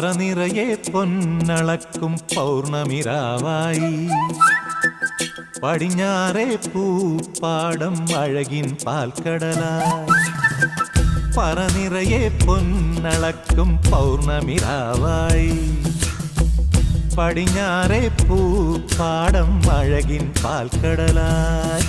പറനിറയെ പൊന്നളക്കും പൗർണമിരാവായി പടിഞ്ഞാറേ പൂപ്പാടം അഴകിൻ പാൽക്കടലായി പറനിറയെ പൊന്നളക്കും പൗർണമിരാവായി പടിഞ്ഞാറേ പൂപ്പാടം അഴകിൻ പാൽക്കടലായി